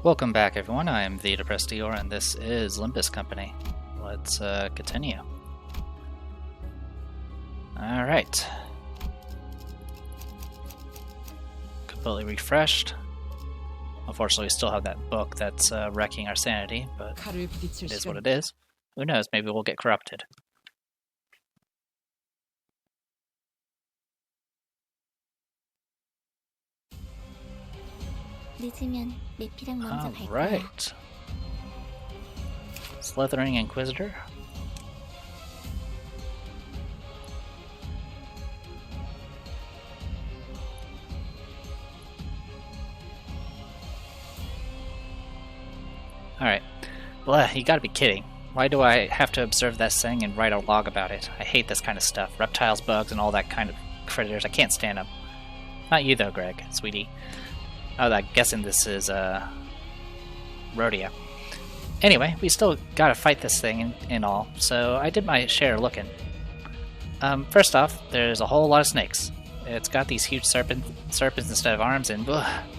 Welcome back, everyone. I am the Depressed Eeyore, and this is Limbus Company. Let's continue. Alright. Completely refreshed. Unfortunately, we still have that book that's wrecking our sanity, but it is what it is. Who knows, maybe we'll get corrupted. Alright. Slithering Inquisitor. Alright. Bleh, you gotta be kidding. Why do I have to observe that thing and write a log about it? I hate this kind of stuff. Reptiles, bugs, and all that kind of critters. I can't stand them. Not you though, Greg, sweetie. Oh, I'm guessing this is, rodeo. Anyway, we still gotta fight this thing and all, so I did my share looking. First off, there's a whole lot of snakes. It's got these huge serpents instead of arms, and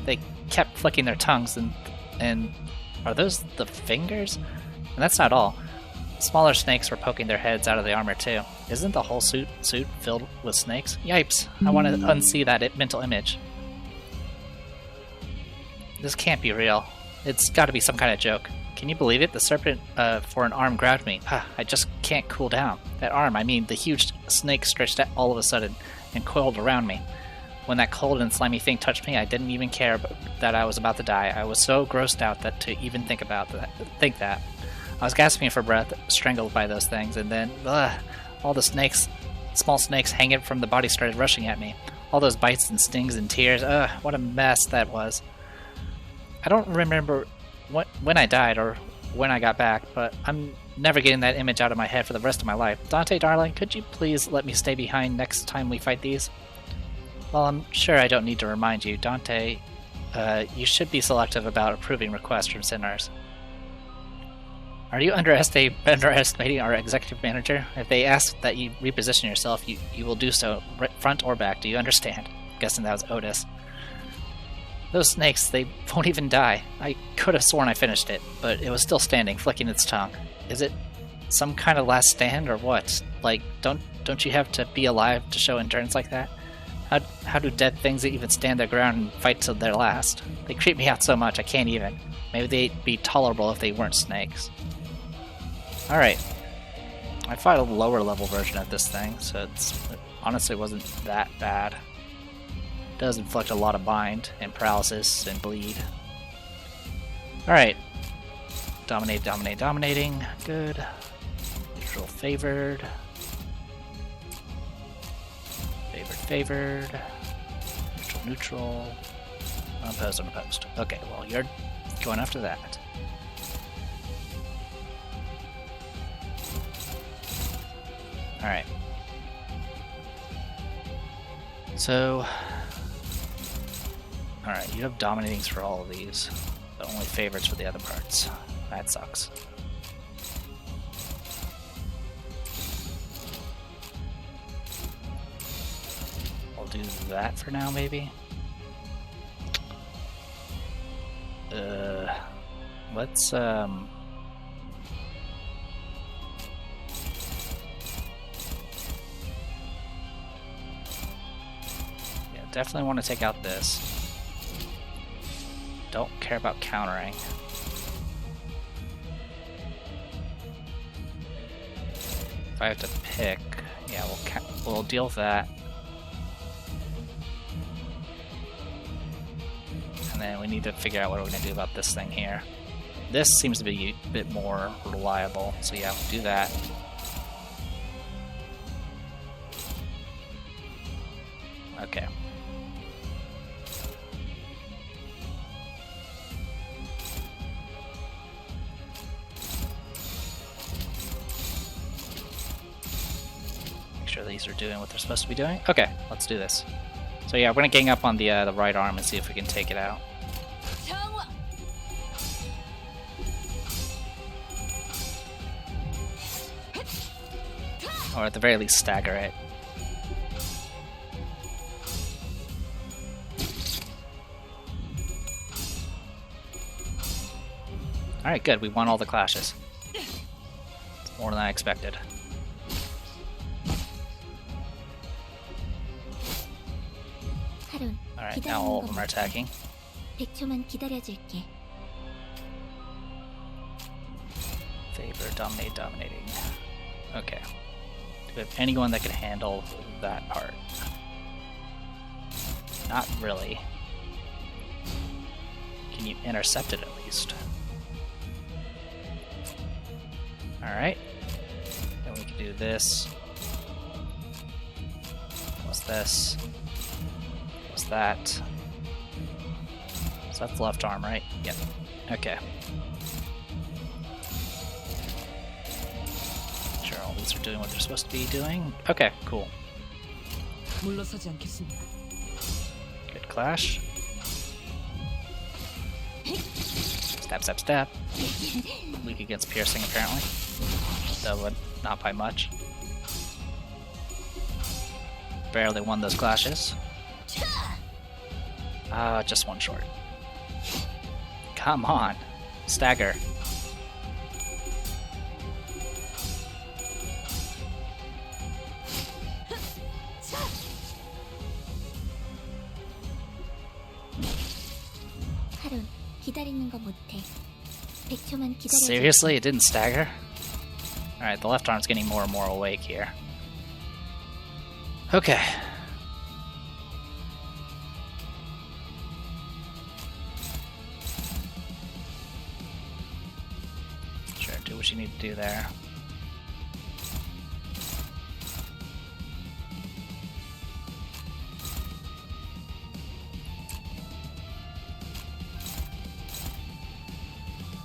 they kept flicking their tongues, and are those the fingers? And that's not all. Smaller snakes were poking their heads out of the armor too. Isn't the whole suit filled with snakes? Yipes! I want to unsee that mental image. This can't be real. It's got to be some kind of joke. Can you believe it? The serpent for an arm grabbed me. I just can't cool down. That arm, I mean the huge snake stretched out all of a sudden and coiled around me. When that cold and slimy thing touched me, I didn't even care that I was about to die. I was so grossed out that to even think that. I was gasping for breath, strangled by those things, and then all the snakes, small snakes hanging from the body started rushing at me. All those bites and stings and tears. What a mess that was. I don't remember when I died or when I got back, but I'm never getting that image out of my head for the rest of my life. Dante, darling, could you please let me stay behind next time we fight these? Well, I'm sure I don't need to remind you, Dante, you should be selective about approving requests from sinners. Are you underestimating our executive manager? If they ask that you reposition yourself, you will do so, front or back. Do you understand? I'm guessing that was Otis. Those snakes, they won't even die. I could have sworn I finished it, but it was still standing, flicking its tongue. Is it some kind of last stand, or what? Like, don't you have to be alive to show endurance like that? How do dead things even stand their ground and fight till their last? They creep me out so much, I can't even. Maybe they'd be tolerable if they weren't snakes. Alright. I fought a lower level version of this thing, so it honestly wasn't that bad. It does inflict a lot of bind, and paralysis, and bleed. Alright. Dominating. Good. Neutral favored. Favored. Neutral. Unopposed. Okay, well, you're going after that. Alright. So... Alright, you have dominatings for all of these, but only favorites for the other parts. That sucks. I'll do that for now, maybe? Let's, yeah, definitely want to take out this. Don't care about countering. If I have to pick, yeah, we'll deal with that. And then we need to figure out what we're going to do about this thing here. This seems to be a bit more reliable, so yeah, we'll do that. Okay. Make sure these are doing what they're supposed to be doing. Okay, let's do this. So yeah, we're gonna gang up on the right arm and see if we can take it out. Or at the very least stagger it. Alright, good. We won all the clashes. It's more than I expected. Alright, now all of them are attacking. 100초만 기다려줄게. Favor, dominate, dominating. Okay. Do we have anyone that can handle that part? Not really. Can you intercept it at least? Alright. Then we can do this. What's this? What's that? So that's left arm, right? Yep. Okay. Sure, all these are doing what they're supposed to be doing. Okay, cool. 물러서지 않겠습니다. Good clash. Stab, stab, stab. Weak against piercing, apparently. That would not by much. Barely won those clashes. Just one short. Come on. Stagger. 하룬, 기다리는 거 못해. 100초만 기다려. Seriously? It didn't stagger? Alright, the left arm's getting more and more awake here. Okay. Sure, do what you need to do there.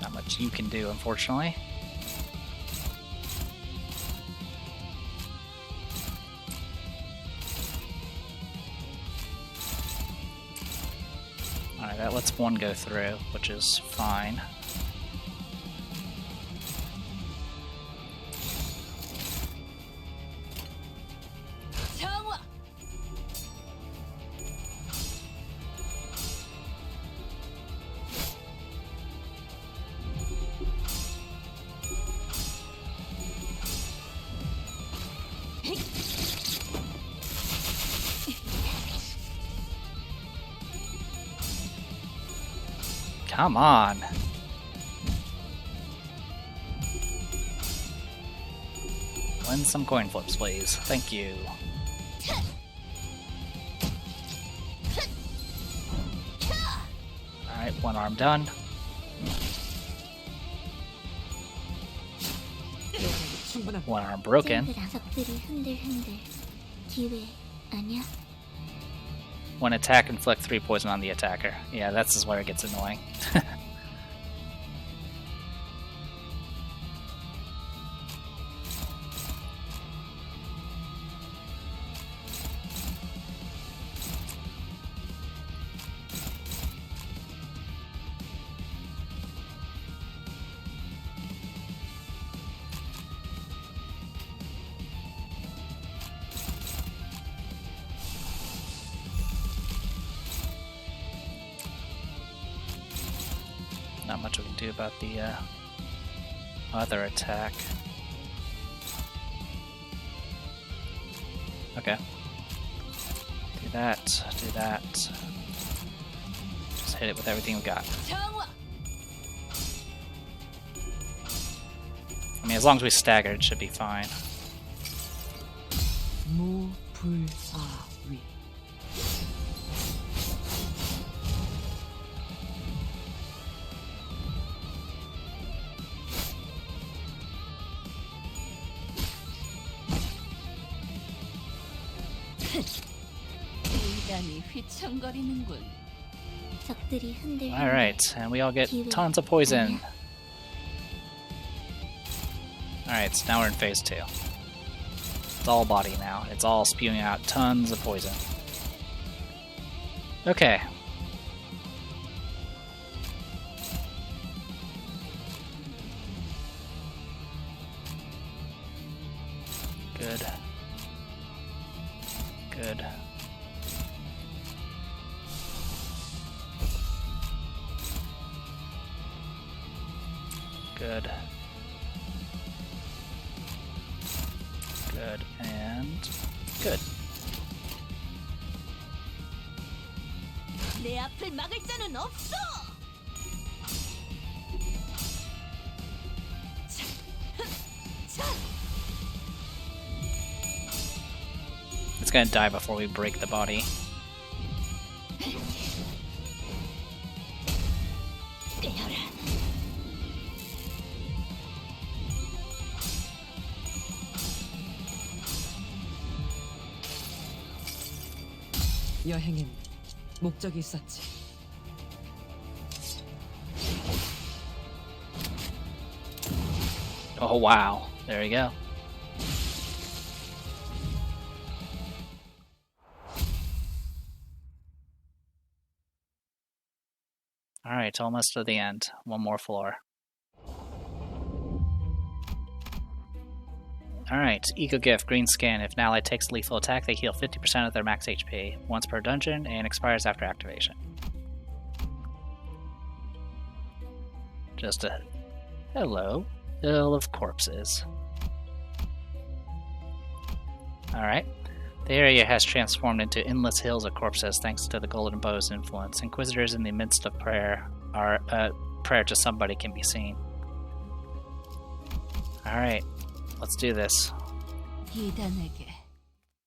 Not much you can do, unfortunately. Alright, that lets one go through, which is fine. Come on. Win some coin flips, please. Thank you. Alright, one arm done. One arm broken. 적들이 흔들흔들. 기회 아니야? One attack, inflict 3 poison on the attacker. Yeah, that's where it gets annoying. Not much we can do about the other attack. Okay. Do that, do that. Just hit it with everything we got. I mean, as long as we stagger, it should be fine. 무불사위. 대단히 휘청거리는군. 적들이 흔들흔들. Alright, and we all get tons of poison. Alright, so now we're in phase 2. It's all body now. It's all spewing out tons of poison. Okay. Good. Good. Good. Good and good. 내 앞을 막을 자는 없어. It's gonna die before we break the body. 여행엔 목적이 있었지. Oh wow, there you go. Alright, almost to the end. One more floor. Alright, Eco Gift, green skin. If an ally takes lethal attack, they heal 50% of their max HP, once per dungeon, and expires after activation. Just a hello, hill of corpses. Alright. The area has transformed into endless hills of corpses thanks to the Golden Bow's influence. Inquisitors in the midst of prayer to somebody can be seen. Alright, let's do this. 이단에게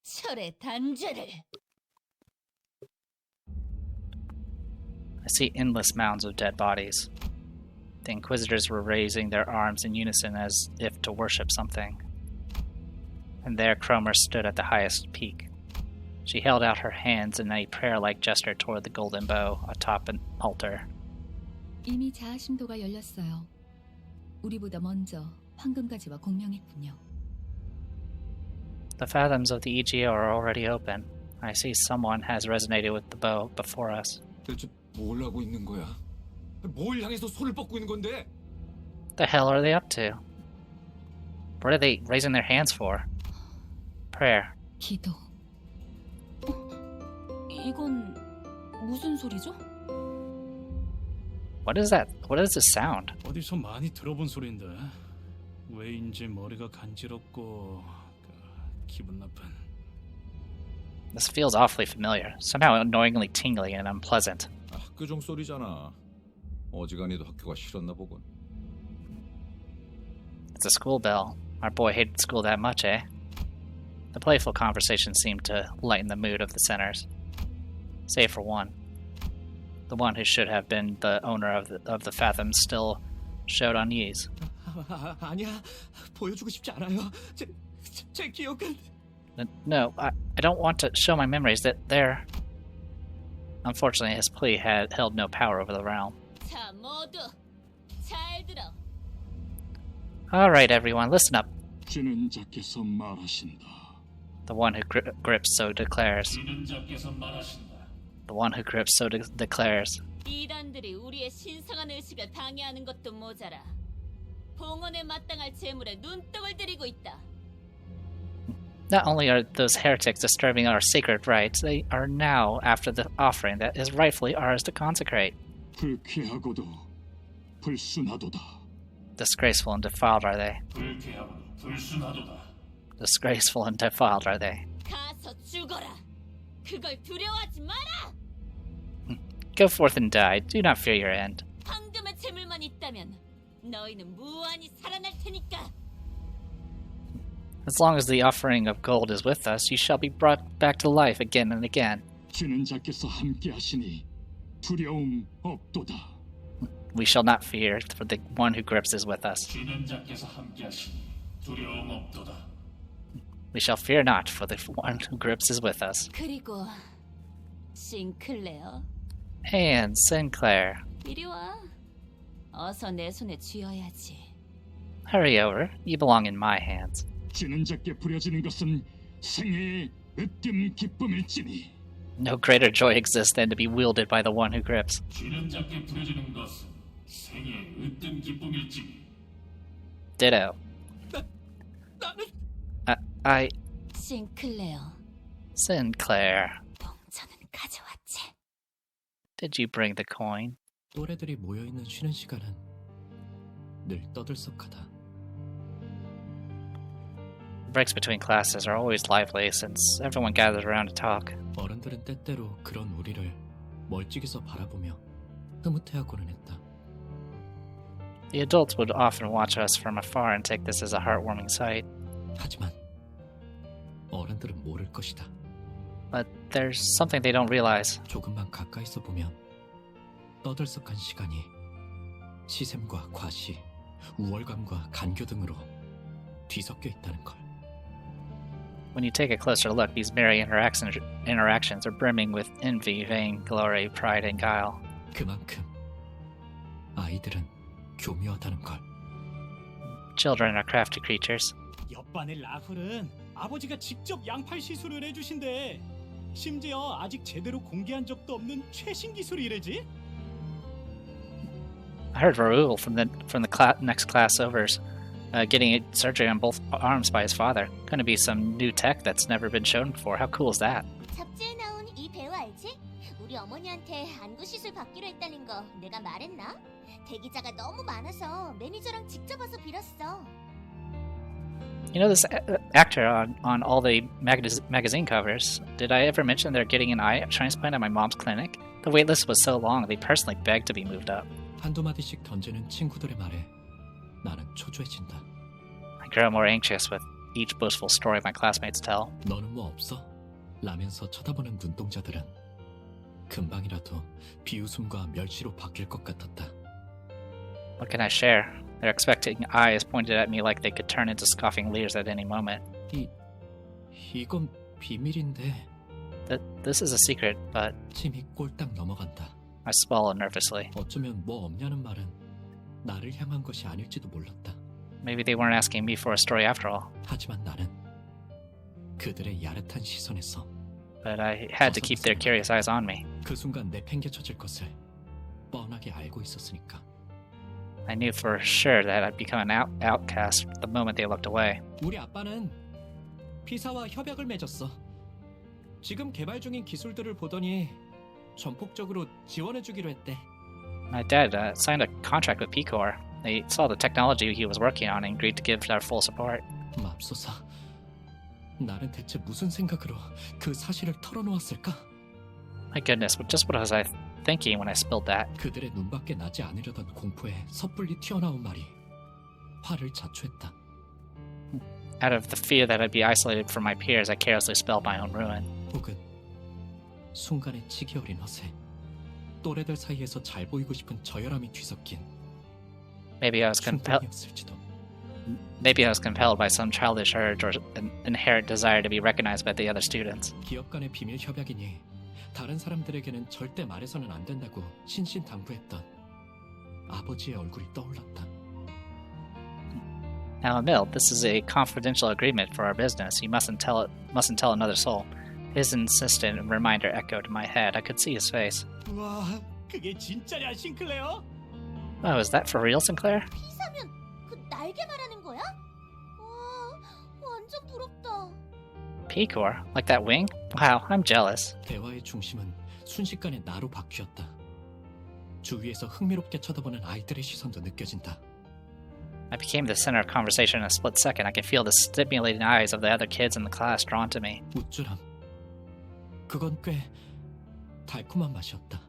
철의 단죄를. I see endless mounds of dead bodies. The Inquisitors were raising their arms in unison as if to worship something. And there Cromer stood at the highest peak. She held out her hands in a prayer-like gesture toward the golden bow atop an altar. 이미 자아심도가 열렸어요. 우리보다 먼저 황금가지와 공명했군요. The fathoms of the EGO are already open. I see someone has resonated with the bow before us. 대체 뭘 하고 있는 거야? 뭘 향해서 손을 뻗고 있는 건데? The hell are they up to? What are they raising their hands for? Prayer. 기도. 이건 무슨 소리죠? What is that? What is this sound? 어디서 많이 들어본 소리인데 왜인지 머리가 간지럽고 기분 나쁜. This feels awfully familiar. Somehow annoyingly tingly and unpleasant. 학교종 소리잖아. 어지간히도 학교가 싫었나 보군. It's a school bell. Our boy hated school that much, eh? The playful conversation seemed to lighten the mood of the sinners. Save for one. The one who should have been the owner of the fathoms still showed unease. 아니야. 보여주고 싶지 않아요. 제 기억은... No, I don't want to show my memories that they're... Unfortunately, his plea had held no power over the realm. 자, 모두 잘 들어. Alright, everyone, listen up. 주는 자께서 말하신다. The one who grips so declares. The one who grips so declares. 이단들이 우리의 신성한 의식을 방해하는 것도 모자라. 봉헌에 마땅할 재물에 눈독을 들이고 있다. Not only are those heretics disturbing our sacred rites, they are now after the offering that is rightfully ours to consecrate. 불쾌하고도 불순하도다. Disgraceful and defiled are they. Disgraceful and defiled are they. 가서 죽어라. 그걸 두려워하지 마라. Go forth and die. Do not fear your end. 황금의 재물만 있다면 너희는 무한히 살아날 테니까. As long as the offering of gold is with us, you shall be brought back to life again and again. 주는 자께서 함께하시니 두려움 없도다. We shall not fear, for the one who grips is with us. We shall fear not, for the one who grips is with us. 그리고 싱클레어. And Sinclair. 이리 와. 어서 내 손에 쥐어야지. Hurry over. You belong in my hands. 주는 자께 부려지는 것은 생애의 으뜸 기쁨일지니. No greater joy exists than to be wielded by the one who grips. Ditto. I... 싱클레어. Sinclair. 동전은 가져왔지. Did you bring the coin? 또래들이 모여있는 쉬는 시간은 늘 떠들썩하다. Breaks between classes are always lively since everyone gathers around to talk. 어른들은 때때로 그런 우리를 멀찍이서 바라보며 흐뭇해하고는 했다. The adults would often watch us from afar and take this as a heartwarming sight. 하지만 어른들은 모를 것이다. But there's something they don't realize. 조금만 가까이서 보면 떠들썩한 시간이 시샘과 과시, 우월감과 간교 등으로 뒤섞여 있다는 걸. When you take a closer look, these merry interactions are brimming with envy, vainglory, pride, and guile. 그만큼 아이들은 교묘하다는 걸. Children are crafty creatures. 옆반의 라훌은 아버지가 직접 양팔 시술을 해주신대. 심지어 아직 제대로 공개한 적도 없는 최신 기술이래지. I heard Raoul from the next class over's getting surgery on both arms by his father. Going to be some new tech that's never been shown before. How cool is that? 잡지에 나온 이 배우 알지? 우리 어머니한테 안구 시술 받기로 했다는 거 내가 말했나? 대기자가 너무 많아서 매니저랑 직접 와서 빌었어. You know this actor on all the magazine covers? Did I ever mention they're getting an eye transplant at my mom's clinic? The wait list was so long, they personally begged to be moved up. 한두 마디씩 던지는 친구들의 말에 나는 초조해진다. I grow more anxious with each boastful story my classmates tell. 너는 뭐 없어? 라면서 쳐다보는 눈동자들은 금방이라도 비웃음과 멸시로 바뀔 것 같았다. What can I share? Their expecting eyes pointed at me like they could turn into scoffing leers at any moment. 이건 비밀인데. This is a secret, but 침이 꼴딱 넘어간다. I swallow nervously. 어쩌면 뭐 없냐는 말은 나를 향한 것이 아닐지도 몰랐다. Maybe they weren't asking me for a story after all. 하지만 나는 그들의 야릇한 시선에서 But I had to keep their curious eyes on me. 그 순간 내팽개쳐질 것을 뻔하게 알고 있었으니까. I knew for sure that I'd become an outcast the moment they looked away. 우리 아빠는 피사와 협약을 맺었어. 지금 개발 중인 기술들을 보더니 전폭적으로 지원해주기로 했대. My dad signed a contract with Picor. They saw the technology he was working on and agreed to give our full support. 맙소사. 나는 대체 무슨 생각으로 그 사실을 털어놓았을까? My goodness, just what was I thinking when I spilled that? 그들의 눈밖에 나지 않으려던 공포에 섣불리 튀어나온 말이 화를 자초했다. Out of the fear that I'd be isolated from my peers, I carelessly spelled my own ruin. 혹은 순간의 치기 어린 허세, 또래들 사이에서 잘 보이고 싶은 저열함이 뒤섞인 Maybe I was compelled by some childish urge or an inherent desire to be recognized by the other students. 기업 간의 비밀 협약이니 다른 사람들에게는 절대 말해서는 안 된다고 신신당부했던 아버지의 얼굴이 떠올랐다. Now, Emil, this is a confidential agreement for our business. You mustn't tell another soul. His insistent reminder echoed in my head. I could see his face. 와, 그게 진짜냐, 싱클레어? Oh, is that for real, Sinclair? 피사면 그 날개 말하는 거야? 와, 완전 부럽다. Picor? Like that wing? Wow, I'm jealous. 대화의 중심은 순식간에 나로 바뀌었다. 주위에서 흥미롭게 쳐다보는 아이들의 시선도 느껴진다. I became the center of conversation in a split second. I could feel the stimulating eyes of the other kids in the class drawn to me. 우쭐함. 그건 꽤 달콤한 맛이었다.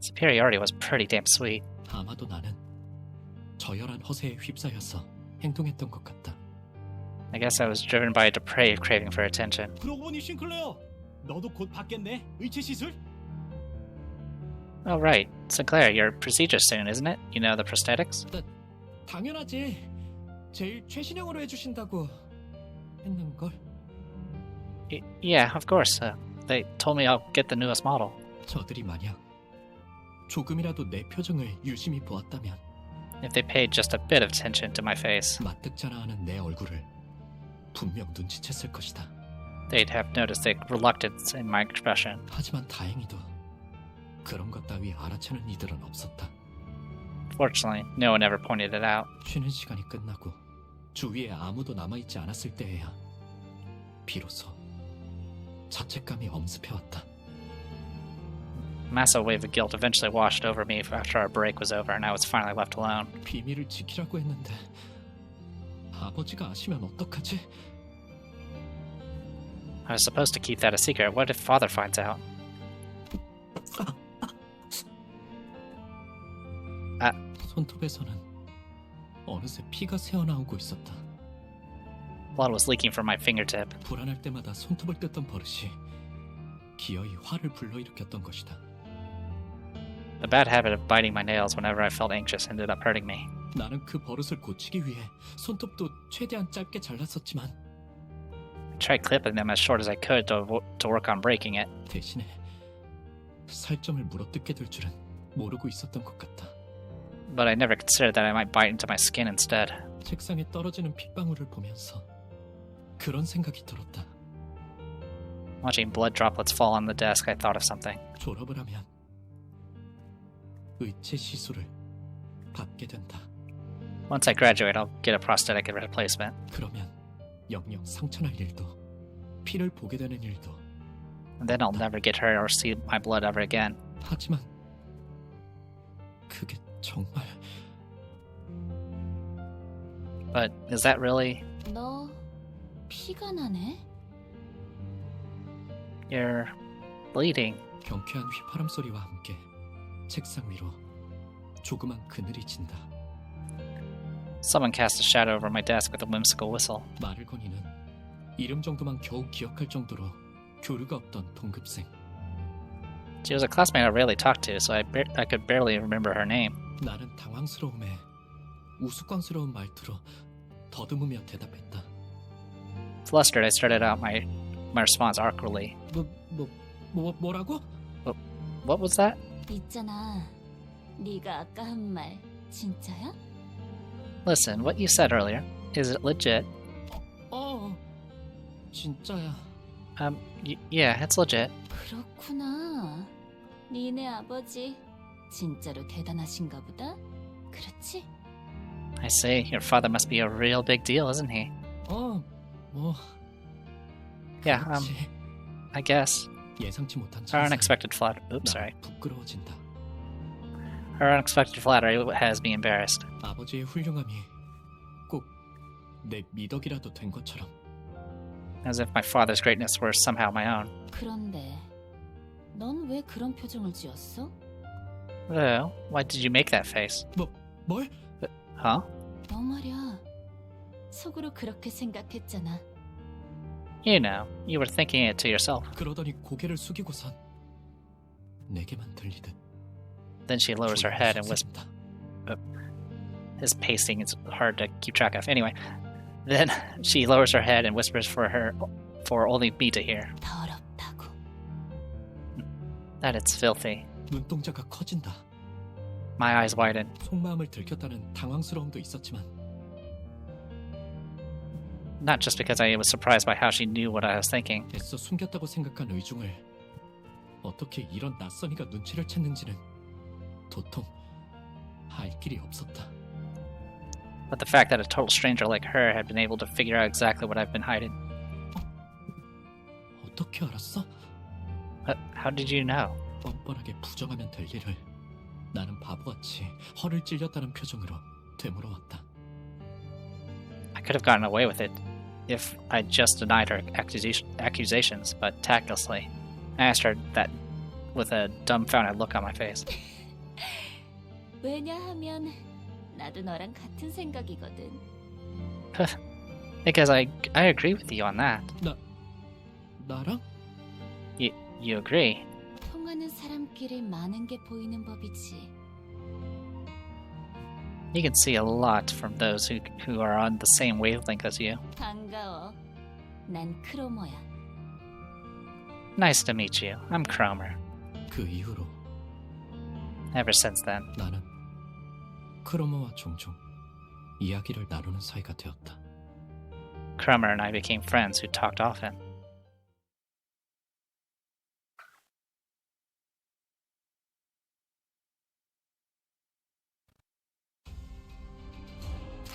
Superiority was pretty damn sweet. 아마도 나는 저열한 허세에 휩싸여서 행동했던 것 같다. I guess I was driven by a depraved craving for attention. 그러고 보니 싱클레어, 너도 곧 받겠네, 의체 시술? Oh, right. Sinclair, your procedure soon, isn't it? You know, the prosthetics? 당연하지. 제일 최신형으로 해주신다고 했는걸. Yeah, of course. They told me I'll get the newest model. 저들이 만약 조금이라도 내 표정을 유심히 보았다면 If they paid just a bit of attention to my face, 맞득잖아하는 내 얼굴을 분명 눈치챘을 것이다. they'd have noticed the reluctance in my expression. 하지만 다행히도 그런 것 따위 알아채는 이들은 없었다. Fortunately, no one ever pointed it out. 쉬는 시간이 끝나고 주위에 아무도 남아있지 않았을 때에야 비로소 자책감이 엄습해왔다. massive wave of guilt eventually washed over me after our break was over and I was finally left alone. 비밀을 지키라고 했는데 아버지가 아시면 어떡하지? I was supposed to keep that a secret. What if Father finds out? 손톱에서는 어느새 피가 새어나오고 있었다. Blood was leaking from my fingertip. 불안할 때마다 손톱을 뜯던 버릇이 기어이 화를 불러일으켰던 것이다. The bad habit of biting my nails whenever I felt anxious ended up hurting me. 나는 그 버릇을 고치기 위해 손톱도 최대한 짧게 잘랐었지만 I tried clipping them as short as I could to work on breaking it. 대신에 살점을 물어뜯게 될 줄은 모르고 있었던 것 같다. But I never considered that I might bite into my skin instead. 책상에 떨어지는 핏방울을 보면서 그런 생각이 들었다. Watching blood droplets fall on the desk, I thought of something. 졸업을 하면 의체 시술을 받게 된다. Once I graduate, I'll get a prosthetic replacement. 그러면 영영 상처날 일도 피를 보게 되는 일도 And then I'll never get hurt or see my blood ever again. 하지만 그게 정말 But is that really... 너 피가 나네? You're bleeding. 경쾌한 휘파람 소리와 함께 책상 위로 조그만 그늘이 진다. Someone cast a shadow over my desk with a whimsical whistle. 말을 거니는 이름 정도만 겨우 기억할 정도로 교류가 없던 동급생. She was a classmate I rarely talked to, so I could barely remember her name. 나는 당황스러움에 우스꽝스러운 말투로 더듬으며 대답했다. Flustered, I started out my response awkwardly. 뭐라고? What was that? 있잖아. 네가 아까 한 말 진짜야? Listen, what you said earlier, is it legit? 진짜야. Yeah, it's legit. 그렇구나. 니네 아버지 진짜로 대단하신가 보다. 그렇지? I see, your father must be a real big deal, isn't he? Yeah, 그렇지. I guess. 예상치 못한 Her 찬사. unexpected flattery. Oops, sorry. 부끄러워진다. Her unexpected flattery has me embarrassed. 아버지의 훌륭함이 꼭 내 미덕이라도 된 것처럼. As if my father's greatness were somehow my own. 그런데 넌 왜 그런 표정을 지었어? Oh, why did you make that face? 뭘? Huh? 너 말이야. 속으로 그렇게 생각했잖아. You know, you were thinking it to yourself. 그러더니 고개를 숙이고선 내게만 들리듯. Then she lowers her head and whispers. His pacing is hard to keep track of. Anyway, then she lowers her head and whispers for only me to hear. 더럽다고. That it's filthy. 눈동자가 커진다. My eyes widen. 속마음을 들켰다는 당황스러움도 있었지만 Not just because I was surprised by how she knew what I was thinking. 애써 숨겼다고 생각한 의중을 어떻게 이런 낯선이가 눈치를 챘는지는 도통 알 길이 없었다. But the fact that a total stranger like her had been able to figure out exactly what I've been hiding. 어떻게 알았어? How did you know? 뻔뻔하게 부정하면 될 일을 나는 바보같이 허를 찔렸다는 표정으로 되물어왔다. I could have gotten away with it if I just denied her accusations, but tactlessly. I asked her that with a dumbfounded look on my face. 왜냐하면 나도 너랑 같은 생각이거든. Because I agree with you on that. 나랑? You agree? 통하는 사람끼리 많은 게 보이는 법이지. You can see a lot from those who are on the same wavelength as you. 반가워. 난 크로머야. Nice to meet you. I'm Cromer. 그 이후로 Ever since then, 나는 크로머와 종종 이야기를 나누는 사이가 되었다. Cromer and I became friends who talked often.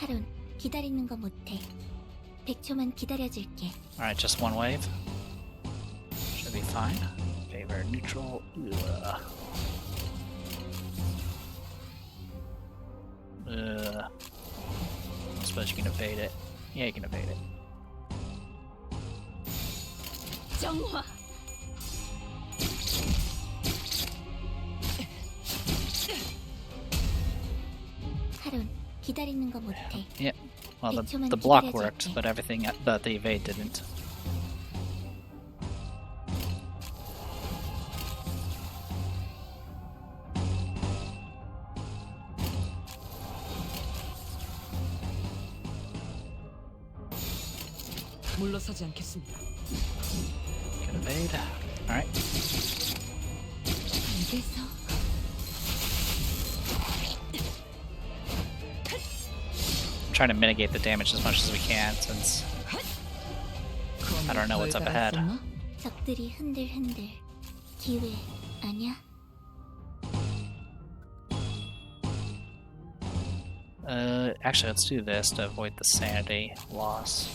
하론, 기다리는 거 못해. 100초만 기다려줄게. Alright, just one wave. Should be fine. Favor neutral. Ugh. I suppose you can evade it. Yeah, you can evade it. 정화. 하론, 기다리는 거 못해. Yeah. Well, the 100초만 block 기다려줄게. worked, but but the evade didn't. 물러서지 않겠습니다. Can evade. Alright. 알겠어. Trying to mitigate the damage as much as we can, since I don't know what's up ahead. 적들이 흔들흔들. 기회 아니야? Actually, let's do this to avoid the sanity loss.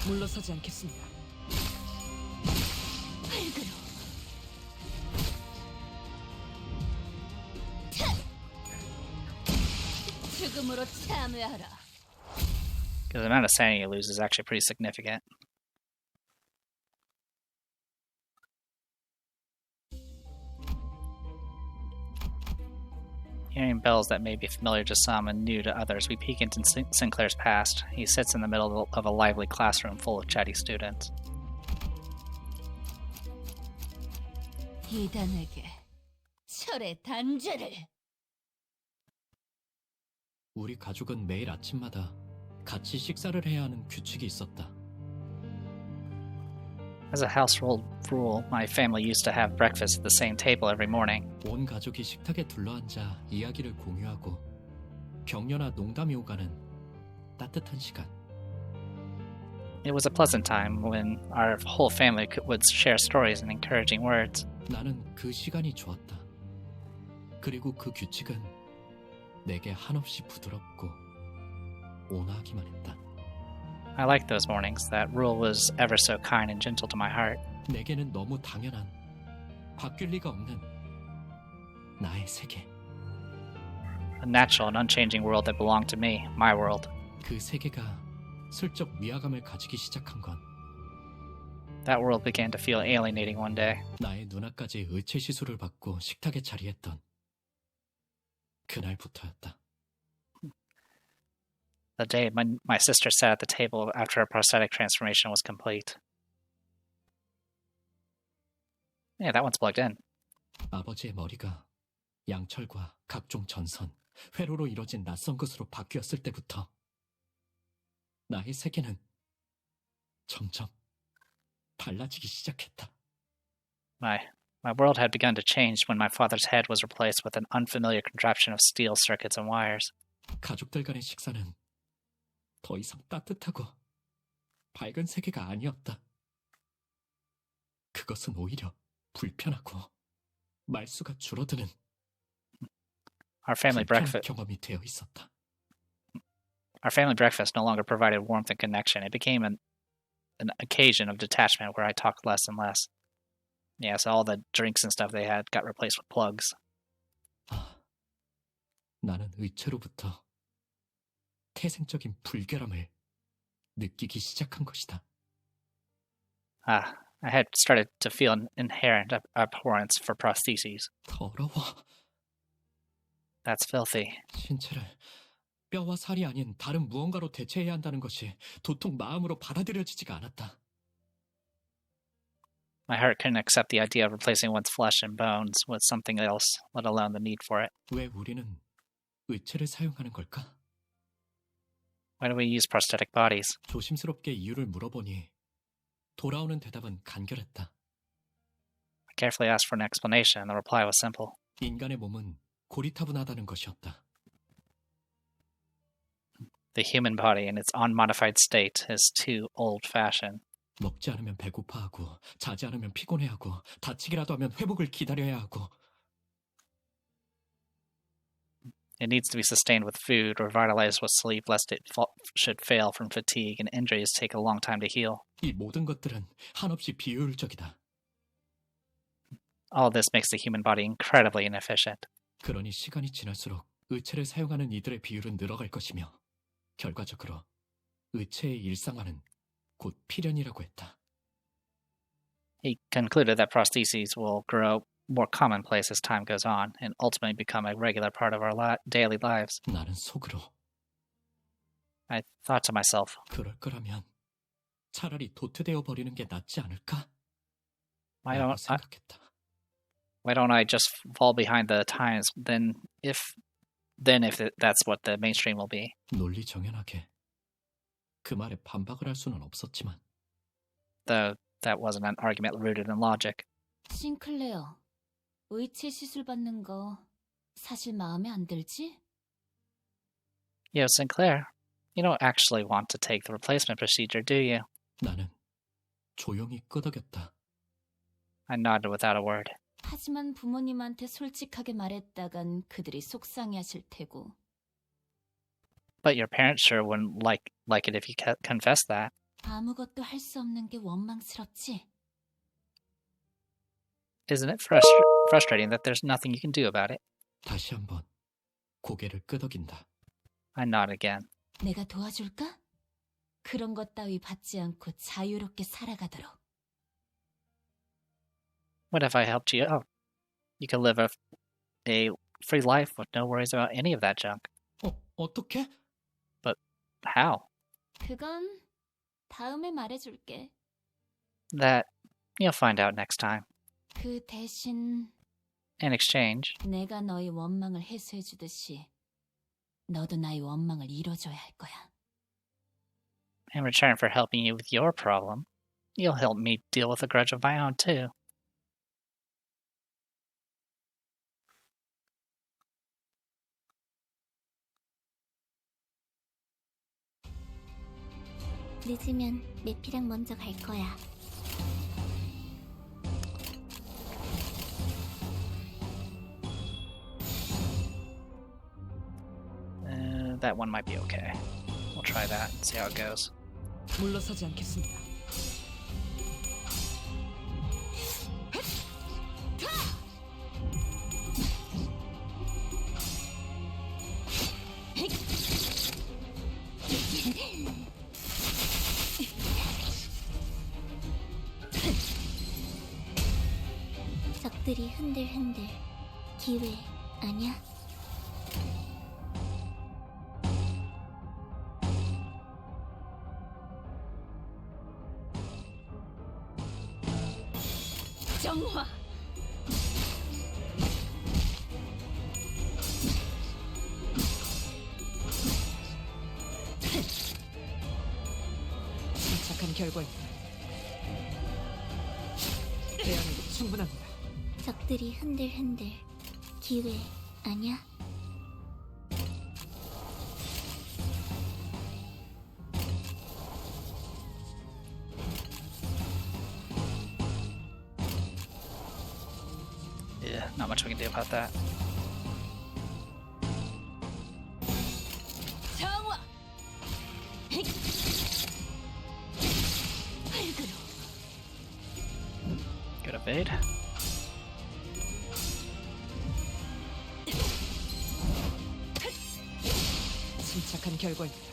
물러서지 않겠습니다. 죽음으로 참여하라. Because the amount of sanity you lose is actually pretty significant. Hearing bells that may be familiar to some and new to others, we peek into Sinclair's past. He sits in the middle of a lively classroom full of chatty students. 이단에게 철의 단죄를. 우리 가족은 매일 아침마다 같이 식사를 해야 하는 규칙이 있었다. As a household rule, my family used to have breakfast at the same table every morning. 온 가족이 식탁에 둘러앉아 이야기를 공유하고 격려나 농담이 오가는 따뜻한 시간. It was a pleasant time when our whole family would share stories and encouraging words. 나는 그 시간이 좋았다. 그리고 그 규칙은 내게 한없이 부드럽고 온화하기만 했다. I liked those mornings. That rule was ever so kind and gentle to my heart. 내게는 너무 당연한, 바뀔 리가 없는 나의 세계. A natural and unchanging world that belonged to me, my world. 그 세계가 슬쩍 위화감을 가지기 시작한 건 That world began to feel alienating one day. 나의 누나까지 의체 시술을 받고 식탁에 자리했던 그날부터였다. The day my sister sat at the table after her prosthetic transformation was complete. Yeah, that one's plugged in. 아버지의 머리가 양철과 각종 전선, 회로로 이뤄진 낯선 것으로 바뀌었을 때부터 나의 세계는 점점 달라지기 시작했다. My world had begun to change when my father's head was replaced with an unfamiliar contraption of steel circuits and wires. 가족들 간의 식사는 더 이상 따뜻하고 밝은 세계가 아니었다. 그것은 오히려 불편하고 말수가 줄어드는 Our family breakfast 경험이 되어 있었다. Our family breakfast no longer provided warmth and connection. It became an occasion of detachment where I talked less and less. Yeah, so all the drinks and stuff they had got replaced with plugs. 나는 의체로부터 태생적인 불결함을 느끼기 시작한 것이다. I had started to feel an inherent abhorrence for prostheses. 더러워. That's filthy. 신체를 뼈와 살이 아닌 다른 무언가로 대체해야 한다는 것이 도통 마음으로 받아들여지지가 않았다. My heart couldn't accept the idea of replacing one's flesh and bones with something else, let alone the need for it. 왜 우리는 의체를 사용하는 걸까? Why do we use prosthetic bodies? 조심스럽게 이유를 물어보니 돌아오는 대답은 간결했다. I carefully asked for an explanation, and the reply was simple. 인간의 몸은 고리타분하다는 것이었다. The human body in its unmodified state is too old-fashioned. 먹지 않으면 배고파하고 자지 않으면 피곤해하고 다치기라도 하면 회복을 기다려야 하고 It needs to be sustained with food or vitalized with sleep, lest it should fail from fatigue, and injuries take a long time to heal. 이 모든 것들은 한없이 비효율적이다. All this makes the human body incredibly inefficient. 그러니 시간이 지날수록 의체를 사용하는 이들의 비율은 늘어갈 것이며 결과적으로 의체의 일상화는 곧 필연이라고 했다. He concluded that prostheses will grow more commonplace as time goes on and ultimately become a regular part of our daily lives. 나는 속으로 I thought to myself, 그럴 거라면 차라리 도태되어 버리는 게 낫지 않을까? why 라고 don't 생각했다. why don't I just fall behind the times if that's what the mainstream will be? 논리 정연하게 그 말에 반박을 할 수는 없었지만 Though that wasn't an argument rooted in logic. 싱클레어, 의체 시술 받는 거 사실 마음에 안 들지? Yo, Sinclair, you don't actually want to take the replacement procedure, do you? 나는 조용히 끄덕였다. I nodded without a word. 하지만 부모님한테 솔직하게 말했다간 그들이 속상해하실 테고. But your parents sure wouldn't like it if you confessed that. 아무것도 할 수 없는 게 원망스럽지? Isn't it frustrating that there's nothing you can do about it? 다시 한번 고개를 끄덕인다. I nod again. 내가 도와줄까? 그런 것 따위 받지 않고 자유롭게 살아가도록. What if I helped you out? You could live a free life with no worries about any of that junk. 어떻게? But how? 그건 다음에 말해줄게. That you'll find out next time. 그 대신 In exchange, 내가 너의 원망을 해소해주듯이 너도 나의 원망을 이뤄줘야 할 거야. in return for helping you with your problem, you'll help me deal with a grudge of my own too. 늦으면 매피랑 먼저 갈 거야. That one might be okay. We'll try that and see how it goes. 물러서지 않겠습니다. 적들이 흔들흔들. 기회 아냐? 정화! 침착한 결과입니다. 대항에도 충분합니다. 적들이 흔들흔들. 기회 아냐? Yeah, not much we can do about that. 정화! 활그로! Good evade. 침착한 결과입니다.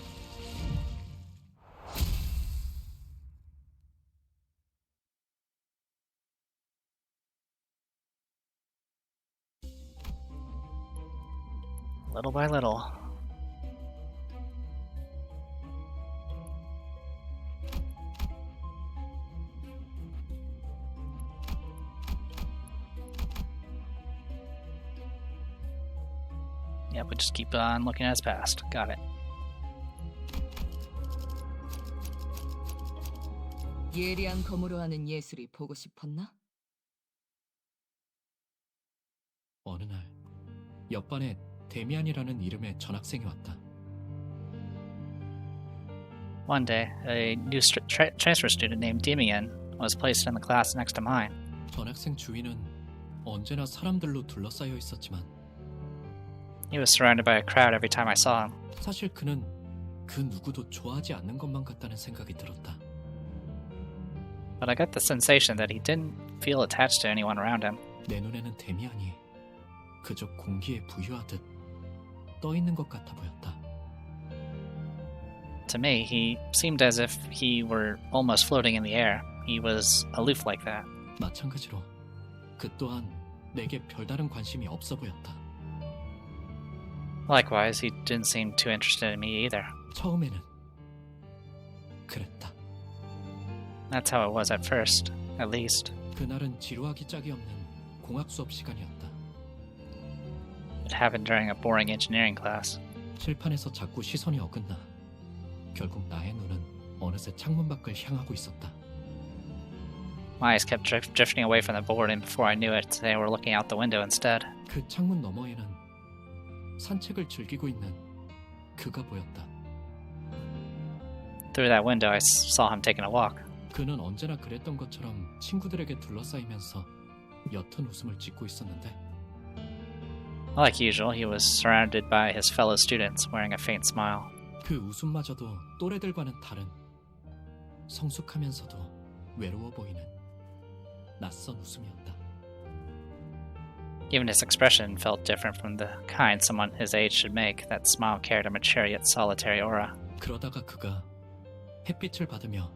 Little by little. Yep, we just keep on looking at his past. Got it. 예리한 검으로 하는 예술이 보고 싶었나? 어느 날 옆반에 데미안이라는 이름의 전학생이 왔다. One day, a new transfer student named Demian was placed in the class next to mine. 전학생 주위는 언제나 사람들로 둘러싸여 있었지만 He was surrounded by a crowd every time I saw him. 사실 그는 그 누구도 좋아하지 않는 것만 같다는 생각이 들었다. But I got the sensation that he didn't feel attached to anyone around him. 내 눈에는 데미안이 그저 공기에 부유하듯 떠 있는 것 같아 보였다. To me, he seemed as if he were almost floating in the air. He was aloof like that. 마찬가지로 그 또한 내게 별다른 관심이 없어 보였다. Likewise, he didn't seem too interested in me either. 처음에는 그랬다. That's how it was at first, at least. 그날은 지루하기 짝이 없는 공학 수업 시간이었다. It happened during a boring engineering class. 칠판에서 자꾸 시선이 어긋나 결국 나의 눈은 어느새 창문 밖을 향하고 있었다. My eyes kept drifting away from the board, and before I knew it, they were looking out the window instead. 그 창문 너머에는 산책을 즐기고 있는 그가 보였다. Through that window, I saw him taking a walk. 그는 언제나 그랬던 것처럼 친구들에게 둘러싸이면서 옅은 웃음을 짓고 있었는데 Like usual, he was surrounded by his fellow students, wearing a faint smile. 그 웃음마저도 또래들과는 다른 성숙하면서도 외로워 보이는 낯선 웃음이었다. Even his expression felt different from the kind someone his age should make. That smile carried a mature yet solitary aura. 그러다가 그가 햇빛을 받으며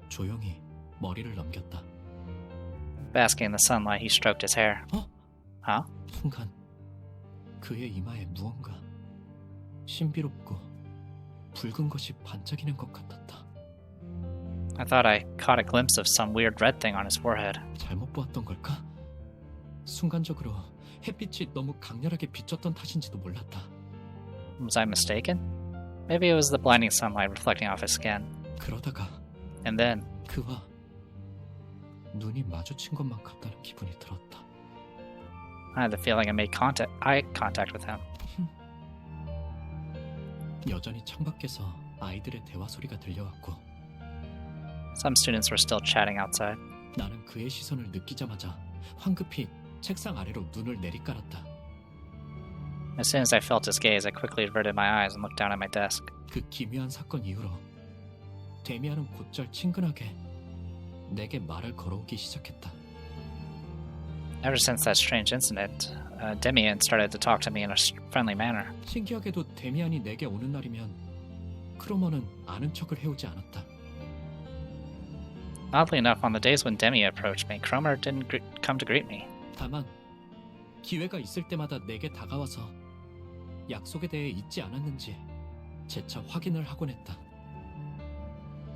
조용히 머리를 넘겼다. Basking in the sunlight, he stroked his hair. Huh? 순간 그의 이마에 무언가 신비롭고 붉은 것이 반짝이는 것 같았다. I thought I caught a glimpse of some weird red thing on his forehead. 잘못 보았던 걸까? 순간적으로 햇빛이 너무 강렬하게 비쳤던 탓인지도 몰랐다. Was I mistaken? Maybe it was the blinding sunlight reflecting off his skin. 그러다가 And then, 그와 눈이 마주친 것만 같다는 기분이 들었다. I had the feeling I made eye contact with him. 여전히 창밖에서 아이들의 대화 소리가 들려왔고 Some students were still chatting outside. 나는 그의 시선을 느끼자마자 황급히 책상 아래로 눈을 내리깔았다. As soon as I felt his gaze, I quickly averted my eyes and looked down at my desk. 그 기묘한 사건 이후로 데미안은 곧잘 친근하게 내게 말을 걸어오기 시작했다. Ever since that strange incident, Demian started to talk to me in a friendly manner. 신기하게도 데미안이 내게 오는 날이면 크로머는 아는 척을 해오지 않았다. Oddly enough, on the days when Demi approached me, Cromer didn't come to greet me. 다만 기회가 있을 때마다 내게 다가와서 약속에 대해 잊지 않았는지 재차 확인을 하곤 했다.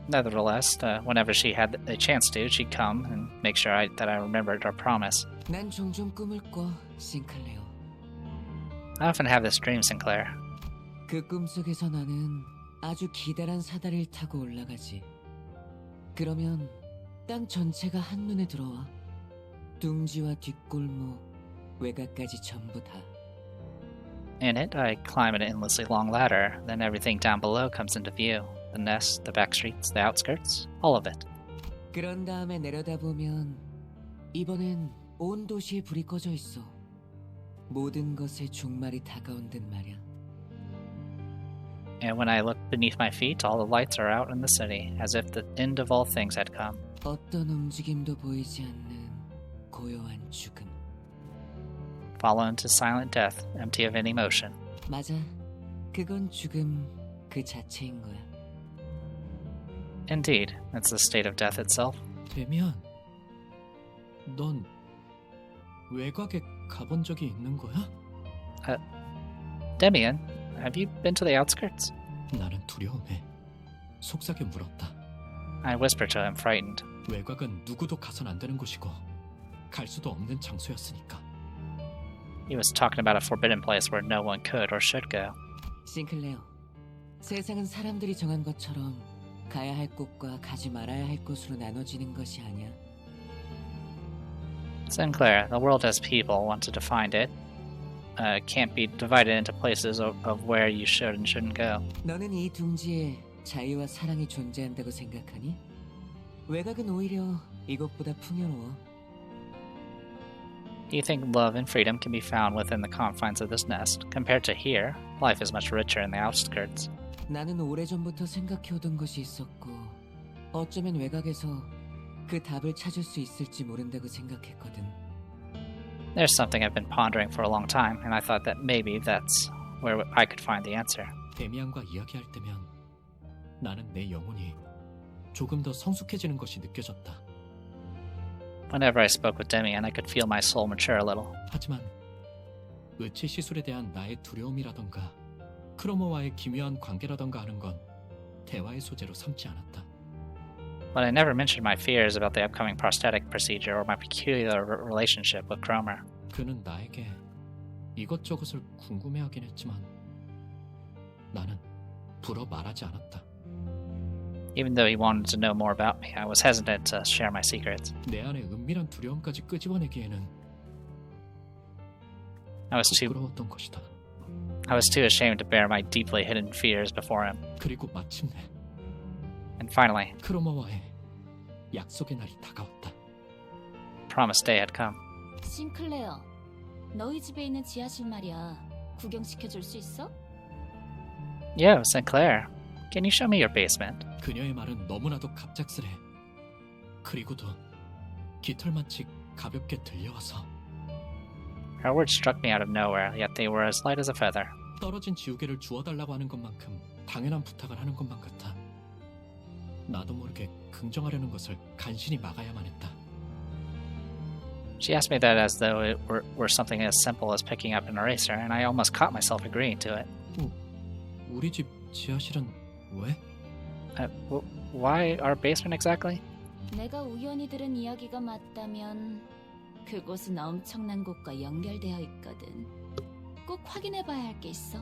Nevertheless, whenever she had a chance to, she'd come and make sure that I remembered our promise. 난 종종 꿈을 꿔, 싱클레어. I often have this dream, Sinclair. 그 꿈속에서 나는 아주 기다란 사다리를 타고 올라가지. 그러면 땅 전체가 한눈에 들어와. 둥지와 뒷골목, 외곽까지 전부 다. In it, I climb an endlessly long ladder, then everything down below comes into view. The nest, the back streets, the outskirts, all of it. 그런 다음에 내려다보면 이번엔 온 도시에 불이 꺼져 있어. 모든 것의 종말이 다가온 듯 말이야. And when I look beneath my feet, all the lights are out in the city, as if the end of all things had come. 어떤 움직임도 보이지 않는 고요한 죽음. Fall into silent death, empty of any motion. 맞아. 그건 죽음 그 자체인 거야. Indeed, it's the state of death itself. 데미안, 넌 외곽에 가본 적이 있는 거야? Demian, have you been to the outskirts? 나는 두려움에 속삭여 물었다. I whispered to him, frightened. 외곽은 누구도 가선 안 되는 곳이고 갈 수도 없는 장소였으니까. He was talking about a forbidden place where no one could or should go. 싱클레어, 세상은 사람들이 정한 것처럼 가야 할 곳과 가지 말아야 할 곳으로 나눠지는 것이 아니야. Sinclair, the world as people want to define it. Can't be divided into places of where you should and shouldn't go. 너는 이 둥지에 자유와 사랑이 존재한다고 생각하니? 외곽은 오히려 이것보다 풍요로워. Do you think love and freedom can be found within the confines of this nest? Compared to here, life is much richer in the outskirts. 나는 오래전부터 생각해오던 것이 있었고 어쩌면 외곽에서 그 답을 찾을 수 있을지 모른다고 생각했거든. There's something I've been pondering for a long time, and I thought that maybe that's where I could find the answer. 데미안과 이야기할 때면 나는 내 영혼이 조금 더 성숙해지는 것이 느껴졌다. Whenever I spoke with Demian, I could feel my soul mature a little. 하지만 의치 시술에 대한 나의 두려움이라던가 크로모와의 기묘한 관계라던가 하는 건 대화의 소재로 삼지 않았다. But I never mentioned my fears about the upcoming prosthetic procedure or my peculiar relationship with Cromer. 그는 나에게 이것저것을 궁금해하긴 했지만 나는 불어 말하지 않았다. Even though he wanted to know more about me, I was hesitant to share my secrets. 내 안에 은밀한 두려움까지 끄집어내기에는 부끄러웠던 것이다. I was too ashamed to bear my deeply hidden fears before him. 그리고 마침내 And finally, 크로머와의 약속의 날이 다가왔다. promised day had come. 싱클레어, 너희 집에 있는 지하실 말이야. 구경시켜줄 수 있어? Yo, Sinclair, can you show me your basement? 그녀의 말은 너무나도 갑작스레. 그리고도 깃털마치 가볍게 들려와서 Her words struck me out of nowhere, yet they were as light as a feather. 떨어진 지우개를 주워달라고 하는 것만큼 당연한 부탁을 하는 것만 같아. 나도 모르게 긍정하려는 것을 간신히 막아야만 했다. She asked me that as though it were something as simple as picking up an eraser, and I almost caught myself agreeing to it. 우리 집 지하실은 왜? Why our basement exactly? 내가 우연히 들은 이야기가 맞다면 그곳은 엄청난 곳과 연결되어 있거든. 꼭 확인해봐야 할 게 있어.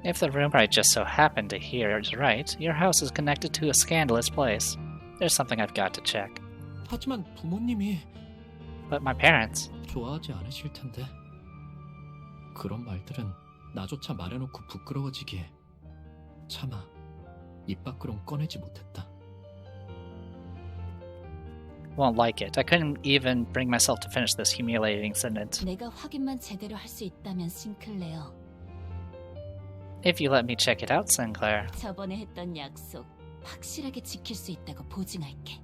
If the rumor I just so happened to hear is right, your house is connected to a scandalous place. There's something I've got to check. 하지만 부모님이 But my parents... 좋아하지 않으실 텐데. 그런 말들은 나조차 말해놓고 부끄러워지기에 차마 입 밖으론 꺼내지 못했다. won't like it. I couldn't even bring myself to finish this humiliating sentence. 내가 확인만 제대로 할 수 있다면 싱클레어. If you let me check it out, Sinclair. 저번에 했던 약속 확실하게 지킬 수 있다고 보증할게.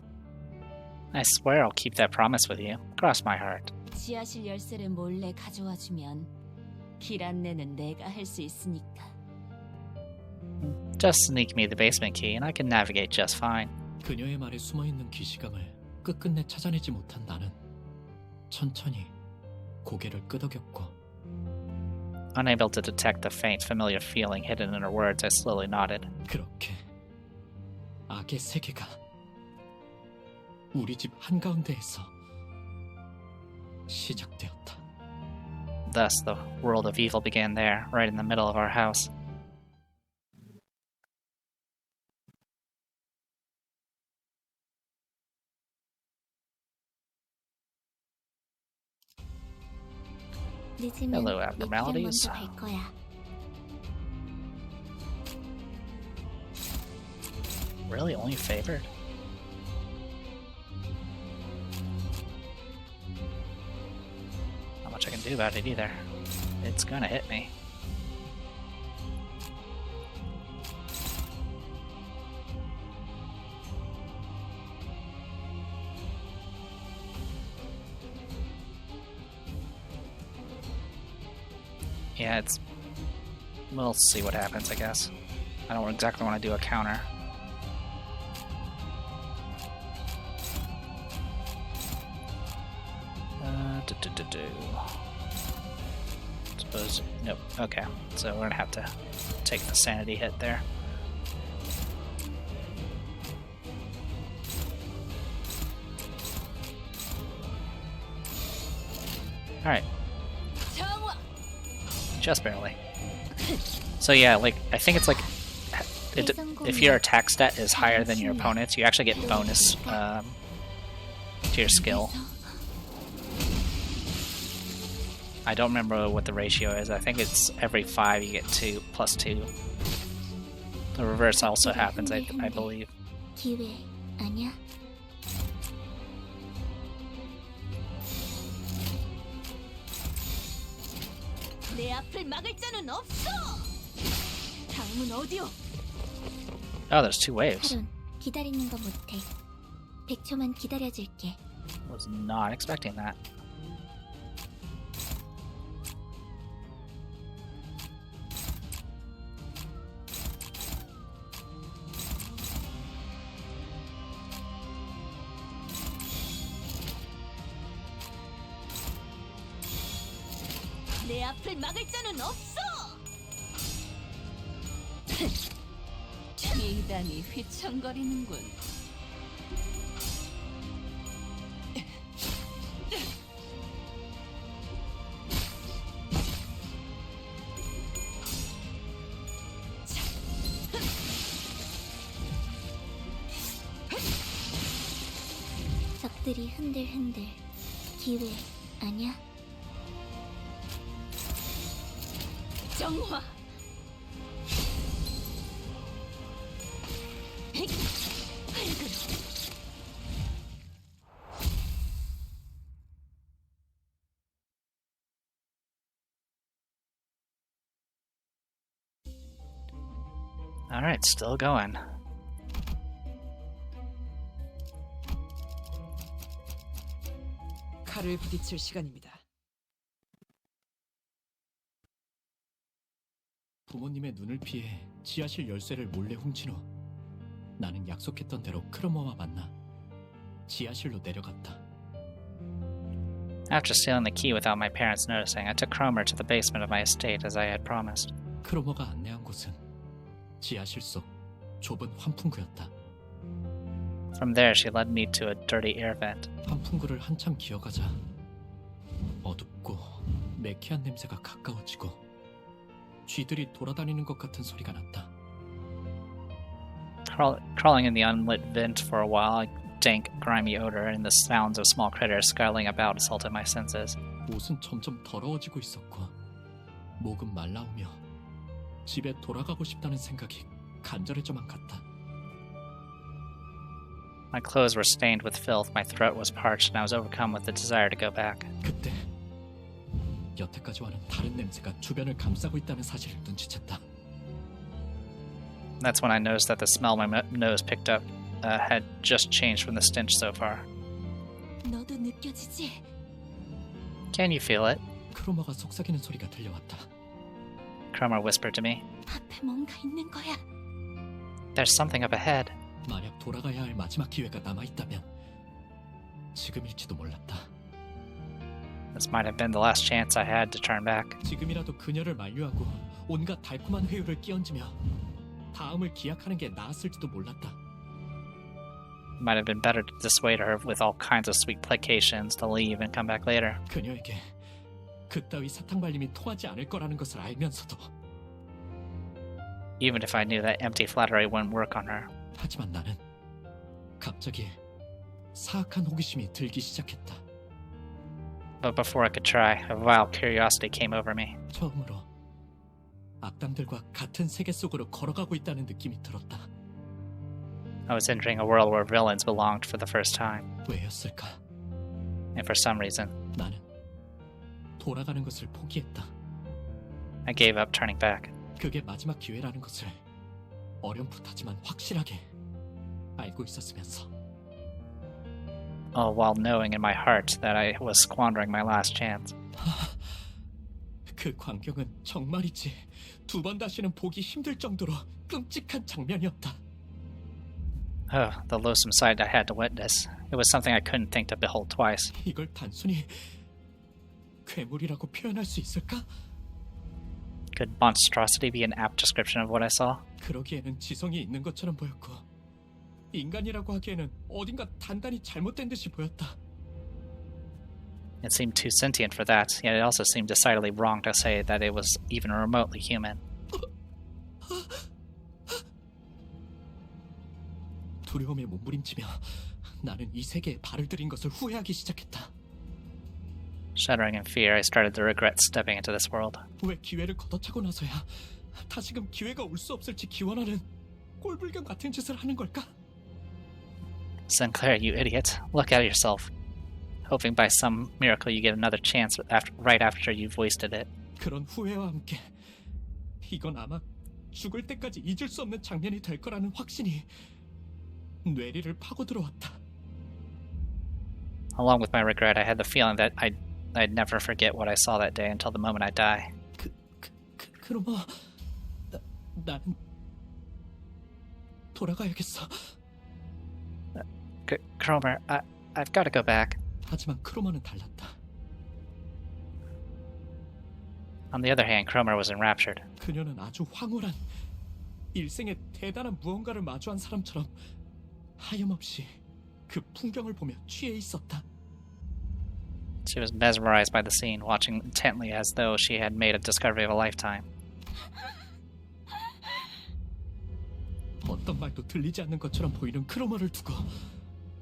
I swear I'll keep that promise with you. Cross my heart. 지하실 열쇠를 몰래 가져와 주면 길 안내는 내가 할 수 있으니까. Just sneak me the basement key and I can navigate just fine. 그녀의 말에 숨어있는 기시감을 끝끝내 찾아내지 못한 나는 천천히 고개를 끄덕였고 Unable to detect the faint, familiar feeling hidden in her words, I slowly nodded. 그렇게 악의 세계가 우리 집 한가운데에서 시작되었다. Thus, the world of evil began there, right in the middle of our house. Hello, abnormalities. Really? Only favored? Not much I can do about it either. It's gonna hit me. Yeah, it's... We'll see what happens, I guess. I don't exactly want to do a counter. Suppose... Nope. Okay. So we're gonna have to take the sanity hit there. Alright. Just barely. So yeah, like, I think it's like... if your attack stat is higher than your opponent's, you actually get bonus to your skill. I don't remember what the ratio is. I think it's every 5 you get 2 plus 2. The reverse also happens, I believe. Oh, there's 2 waves. 기다리는 거 못해. 100초만 기다려줄게. Was not expecting that. 내 앞을 막을 자는 없어. 미단이 휘청거리는군. 적들이 흔들흔들. 기회 아니야? 정화. Alright, still going. 칼을 부딪힐 시간입니다. 부모님의 눈을 피해 지하실 열쇠를 몰래 훔친 후 나는 약속했던 대로 크로머와 만나 지하실로 내려갔다. After stealing the key without my parents noticing, I took Cromer to the basement of my estate as I had promised. 크로머가 안내한 곳은 지하실 속 좁은 환풍구였다. From there, she led me to a dirty air vent. 환풍구를 한참 기어가자 어둡고 매캐한 냄새가 가까워지고 쥐들이 돌아다니는 것 같은 소리가 났다. Crawling in the unlit vent for a while, a dank, grimy odor and the sounds of small critters scuttling about assaulted my senses. 옷은 점점 더러워지고 있었고 목은 말라오며 집에 돌아가고 싶다는 생각이 간절해져만 갔다. My clothes were stained with filth, my throat was parched, and I was overcome with the desire to go back. 그때 여태까지와는 다른 냄새가 주변을 감싸고 있다는 사실을 눈치챘다. That's when I noticed that the smell my nose picked up had just changed from the stench so far. 너도 느껴지지? Can you feel it? 크로머가 속삭이는 소리가 들려왔다. Cromer whispered to me. 앞에 뭔가 있는 거야. There's something up ahead. 만약 돌아가야 할 마지막 기회가 남아있다면 지금일지도 몰랐다. This might have been the last chance I had to turn back. 지금이라도 그녀를 만류하고 온갖 달콤한 회유를 끼얹으며 다음을 기약하는 게 나았을지도 몰랐다. It might have been better to dissuade her with all kinds of sweet placations to leave and come back later. 그녀에게 그따위 사탕발림이 통하지 않을 거라는 것을 알면서도 Even if I knew that empty flattery wouldn't work on her. 하지만 나는 갑자기 사악한 호기심이 들기 시작했다. But before I could try, a vile curiosity came over me. 처음으로 악당들과 같은 세계 속으로 걸어가고 있다는 느낌이 들었다. I was entering a world where villains belonged for the first time. 왜였을까? And for some reason, 나는 돌아가는 것을 포기했다. I gave up turning back. 그게 마지막 기회라는 것을 어렴풋하지만 확실하게 알고 있었으면서 All while knowing in my heart that I was squandering my last chance. 그 광경은 정말이지 두 번 다시는 보기 힘들 정도로 끔찍한 장면이었다. Oh, the loathsome sight I had to witness. It was something I couldn't think to behold twice. 이걸 단순히 괴물이라고 표현할 수 있을까? Could monstrosity be an apt description of what I saw? 그러기에는 지성이 있는 것처럼 보였고 인간이라고 하기에는 어딘가 단단히 잘못된 듯이 보였다. It seemed too sentient for that, yet it also seemed decidedly wrong to say that it was even remotely human. 두려움에 몸부림치며 나는 이 세계에 발을 들인 것을 후회하기 시작했다. Shuddering in fear, I started to regret stepping into this world. 왜 기회를 걷어차고 나서야 다시금 기회가 올 수 없을지 기원하는 꼴불견 같은 짓을 하는 걸까? Sinclair, you idiot. Look at yourself. Hoping by some miracle you get another chance right after you've wasted it. 그런 후회와 함께 이건 아마 죽을 때까지 잊을 수 없는 장면이 될 거라는 확신이 뇌리를 파고 들어왔다. Along with my regret, I had the feeling that I'd never forget what I saw that day until the moment I die. 그럼 나는 돌아가야겠어. Cromer, I've got to go back. 하지만 크로머는 달랐다. On the other hand, Cromer was enraptured. 그녀는 아주 황홀한 일생에 대단한 무언가를 마주한 사람처럼 하염없이 그 풍경을 보며 취해 있었다. She was mesmerized by the scene, watching intently as though she had made a discovery of a lifetime. 어떤 말도 들리지 않는 것처럼 보이는 크로머를 두고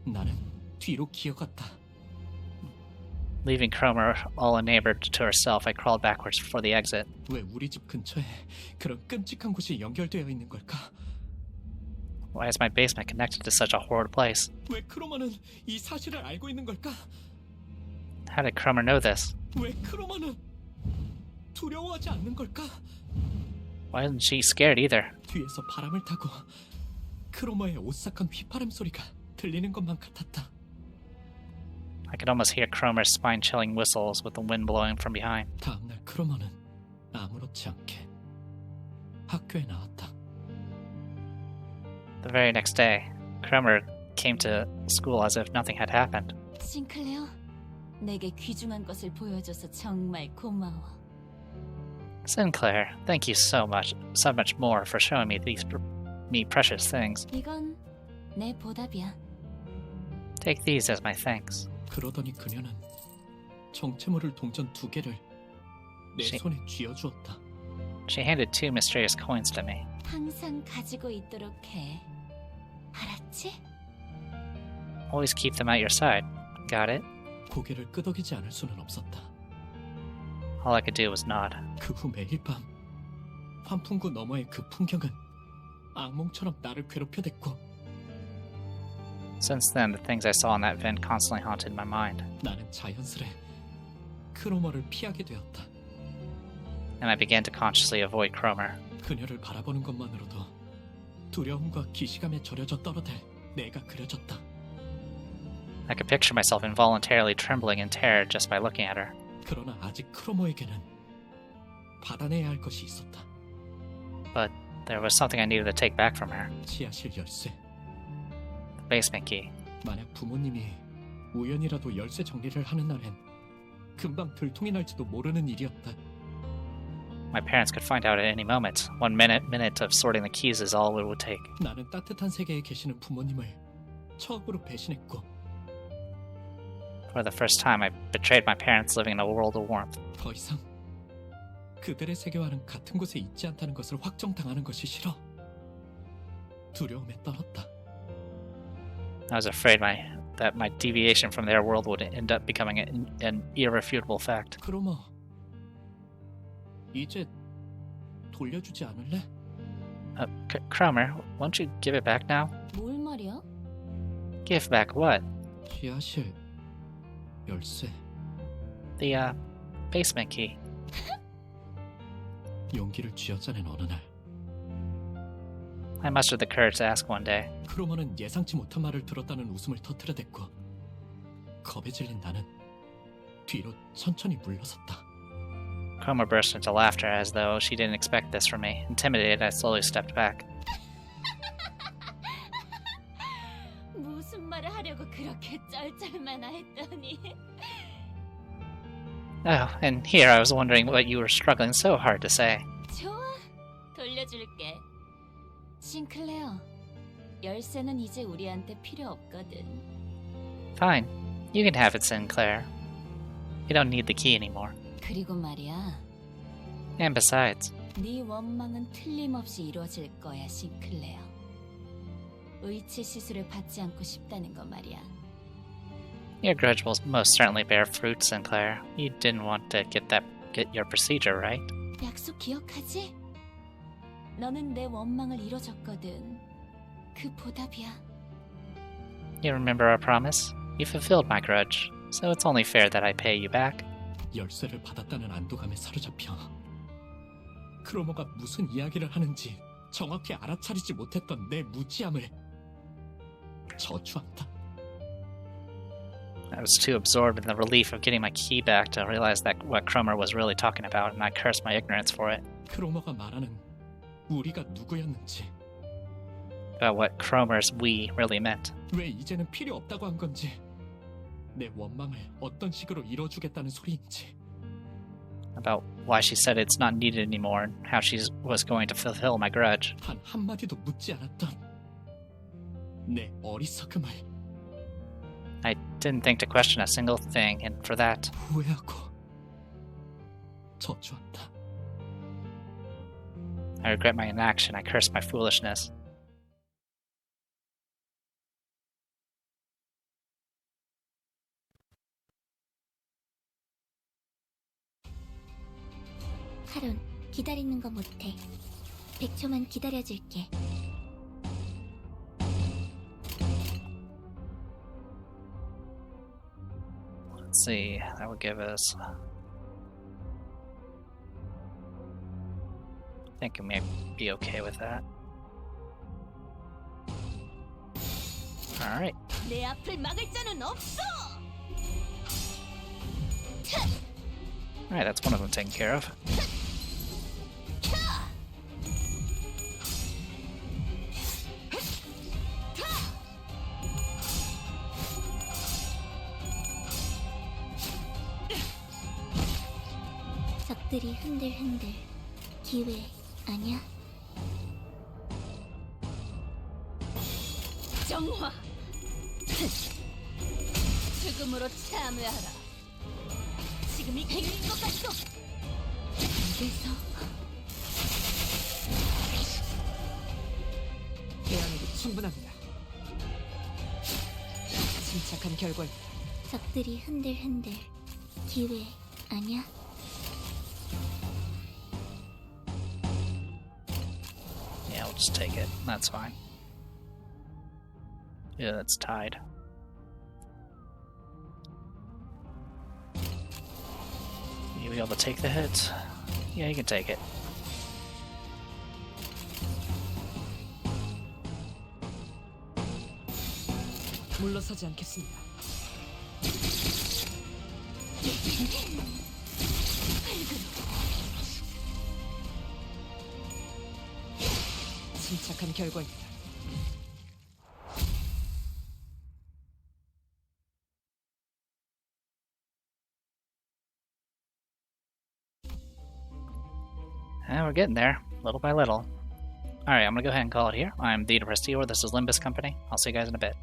나는 뒤로 기어갔다. Leaving Cromer all enamored to herself, I crawled backwards for the exit. 왜 우리 집 근처에 그런 끔찍한 곳이 연결되어 있는 걸까? Why is my basement connected to such a horrid place? 왜 크로머는 이 사실을 알고 있는 걸까? How did Cromer know this? 왜 크로머는 두려워하지 않는 걸까? Why isn't she scared either? 뒤에서 바람을 타고 크로머의 오싹한 휘파람 소리가 들리는 것만 같았다. I could almost hear Cromer's spine-chilling whistles with the wind blowing from behind. 다음날 크로머는 아무렇지 않게 학교에 나왔다. The very next day, Cromer came to school as if nothing had happened. 싱클레어, 내게 귀중한 것을 보여줘서 정말 고마워. Sinclair, thank you so much more for showing me me precious things. 이건 내 보답이야. Take these as my thanks. 그러더니 그녀는 정체모를 동전 2개를 내 시- 손에 쥐어주었다. She handed 2 mysterious coins to me. 항상 가지고 있도록 해. 알았지? Always keep them at your side. Got it? 고개를 끄덕이지 않을 수는 없었다. All I could do was nod. 그 후 매일 밤 환풍구 너머의 그 풍경은 악몽처럼 나를 괴롭혀댔고 Since then, the things I saw in that vent constantly haunted my mind, 나는 자연스레 크로머를 피하게 되었다. and I began to consciously avoid Cromer. 그녀를 바라보는 것만으로도 두려움과 기시감에 절여져 떨어들 내가 그려졌다. I could picture myself involuntarily trembling in terror just by looking at her. 그러나 아직 크로머에게는 받아내야 할 것이 있었다. But there was something I needed to take back from her. 지하실 열쇠. The basement key. 만약 부모님이 우연이라도 열쇠 정리를 하는 날엔 금방 들통이 날지도 모르는 일이었다. My parents could find out at any moment. 1 minute of sorting the keys is all it would take. 나는 따뜻한 세계에 계시는 부모님을 처음으로 배신했고 For the first time, I betrayed my parents living in a world of warmth. 더 이상 그들의 세계와는 같은 곳에 있지 않다는 것을 확정당하는 것이 싫어. 두려움에 떨었다. I was afraid that my deviation from their world would end up becoming an irrefutable fact. 크로머, 이제 돌려주지 않을래? Cromer, won't you give it back now? 뭘 말이야? Give back what? 지하실 열쇠. The, basement key. 용기를 쥐어짜낸 어느 날 I mustered the courage to ask one day. 크로머는 예상치 못한 말을 들었다는 웃음을 터뜨려댔고 겁에 질린 나는 뒤로 천천히 물러섰다. Cromer burst into laughter as though she didn't expect this from me. Intimidated, I slowly stepped back. 무슨 말을 하려고 그렇게 쩔쩔매나 했더니 Oh, and here I was wondering what you were struggling so hard to say. 좋아, 돌려줄게. 싱클레어, 열쇠는 이제 우리한테 필요 없거든. Fine. You can have it, Sinclair. You don't need the key anymore. 그리고 말이야, And besides, 네 원망은 틀림없이 이루어질 거야, 싱클레어. 의치 시술을 받지 않고 싶다는 거 말이야. your grudge will most certainly bear fruit, Sinclair. You didn't want to get your procedure, right? 약속 기억하지? 너는 내 원망을 이뤄줬거든. 그 보답이야. You remember our promise? You fulfilled my grudge, so it's only fair that I pay you back. 열쇠를 받았다는 안도감에 사로잡혀 크로머가 무슨 이야기를 하는지 정확히 알아차리지 못했던 내 무지함을 저주한다. I was too absorbed in the relief of getting my key back to realize that what Cromer was really talking about, and I cursed my ignorance for it. 크로머가 말하는 우리가 누구였는지, About what Cromer's we really meant. 왜 이제는 필요 없다고 한 건지, 내 원망을 어떤 식으로 이뤄주겠다는 소리인지. about why she said it's not needed anymore and how she was going to fulfill my grudge. 단 한마디도 묻지 않았던 내 어리석음을 I didn't think to question a single thing, and for that, 후회하고 저주한다. I regret my inaction. I curse my foolishness. 하론, 기다리는 거 못해. 100초만 기다려줄게. Let's see. That would give us... I think we may be okay with that. Alright. 내 앞을 막을 자는 없어. Alright, that's one of them taken care of. 적들이 흔들흔들. 기회 아니야? 정화. 죽음으로 참여하라. 지금이 기회인 것 같소. 입에서 대안에도 충분합니다. 침착한 결과입니다. 적들이 흔들흔들. 기회 아니야? Yeah, we'll just take it. That's fine. Yeah, that's tied. You be able to take the hit? Yeah, you can take it. 물러서지 않겠습니다. 침착한 결과입니다. And we're getting there, little by little. Alright, I'm gonna go ahead and call it here. I'm the Prestige, this is Limbus Company. I'll see you guys in a bit.